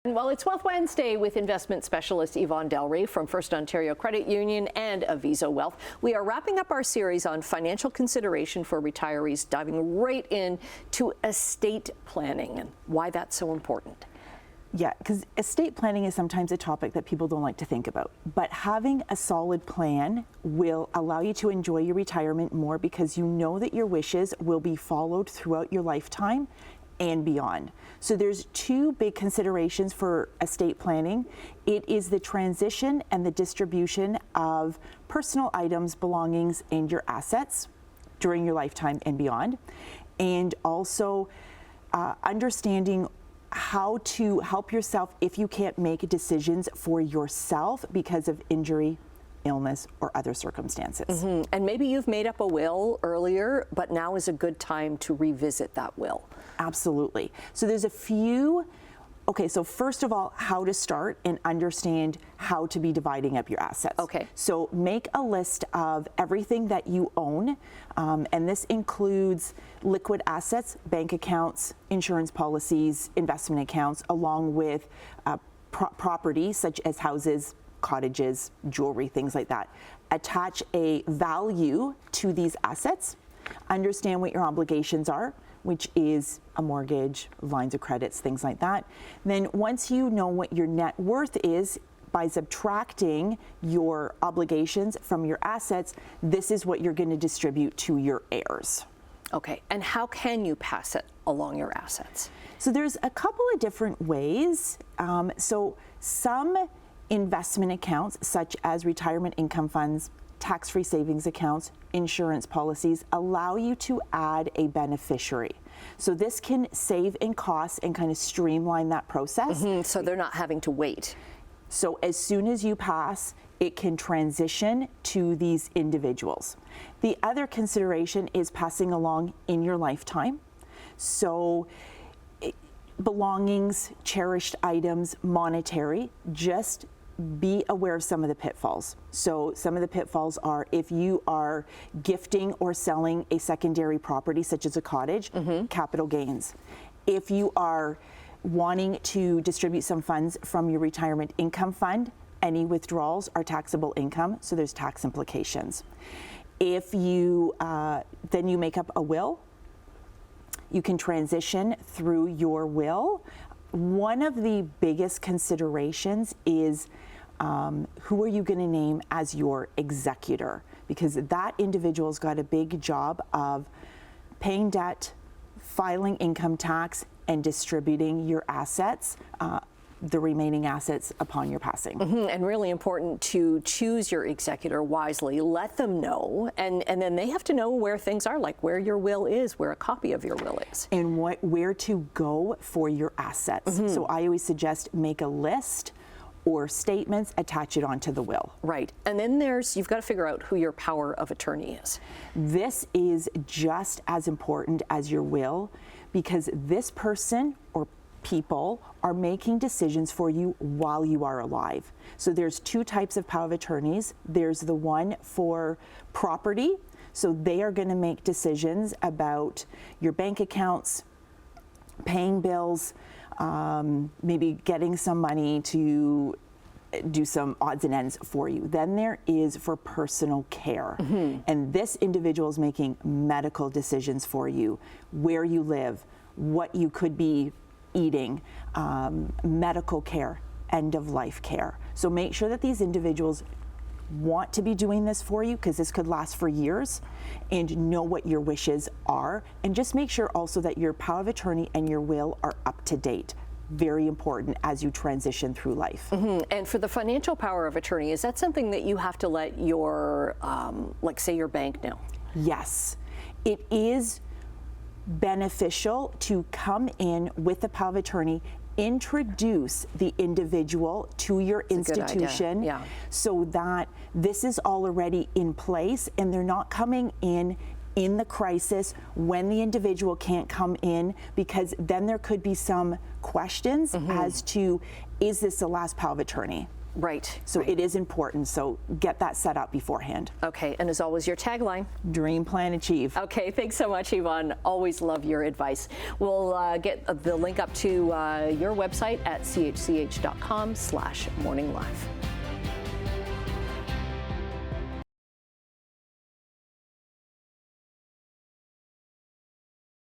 Well, it's Wealth Wednesday with investment specialist Yvonne Delry from FirstOntario Credit Union and Aviso Wealth. We are wrapping up our series on financial consideration for retirees, diving right into estate planning and why that's so important. Yeah, because estate planning is sometimes a topic that people don't like to think about. But having a solid plan will allow you to enjoy your retirement more because you know that your wishes will be followed throughout your lifetime and beyond. So there's two big considerations for estate planning. It is the transition and the distribution of personal items, belongings, and your assets during your lifetime and beyond. And also understanding how to help yourself if you can't make decisions for yourself because of injury, illness, or other circumstances. And maybe you've made up a will earlier, but now is a good time to revisit that will. Absolutely. So there's a few. Okay, so first of all, how to start and understand how to be dividing up your assets. Okay. So make a list of everything that you own, and this includes liquid assets, bank accounts, insurance policies, investment accounts, along with property such as houses, cottages, jewelry, things like that. Attach a value to these assets. Understand what your obligations are, which is a mortgage, lines of credits, things like that. Then once you know what your net worth is, by subtracting your obligations from your assets, this is what you're going to distribute to your heirs. Okay, and how can you pass it along your assets? So there's a couple of different ways. So some investment accounts, such as retirement income funds, tax-free savings accounts, insurance policies, allow you to add a beneficiary. So this can save in costs and kind of streamline that process. So they're not having to wait. So as soon as you pass, it can transition to these individuals. The other consideration is passing along in your lifetime. So belongings, cherished items, monetary, just be aware of some of the pitfalls. So some of the pitfalls are if you are gifting or selling a secondary property, such as a cottage, capital gains. If you are wanting to distribute some funds from your retirement income fund, any withdrawals are taxable income, so there's tax implications. If you then you make up a will, you can transition through your will. One of the biggest considerations is who are you going to name as your executor? Because that individual's got a big job of paying debt, filing income tax, and distributing your assets, the remaining assets upon your passing. And really important to choose your executor wisely, let them know, and then they have to know where things are, like where your will is, where a copy of your will is. And where to go for your assets. So I always suggest make a list or statements, attach it onto the will. Right, and then you've got to figure out who your power of attorney is. This is just as important as your will because this person or people are making decisions for you while you are alive. So there's two types of power of attorneys. There's the one for property. So they are going to make decisions about your bank accounts, paying bills, maybe getting some money to do some odds and ends for you. Then there is for personal care. And this individual is making medical decisions for you, where you live, what you could be eating, medical care, end of life care. So make sure that these individuals want to be doing this for you because this could last for years, and know what your wishes are, and just make sure also that your power of attorney and your will are up to date. Very important as you transition through life. And for the financial power of attorney, is that something that you have to let your, like say your bank know? Yes, it is beneficial to come in with the power of attorney, introduce the individual to your institution so that this is all already in place and they're not coming in the crisis when the individual can't come in, because then there could be some questions as to, is this the last power of attorney? Right. So it is important. So get that set up beforehand. Okay, and as always, your tagline. Dream, plan, achieve. Okay, thanks so much, Yvonne. Always love your advice. We'll get the link up to your website at chch.com/morninglive.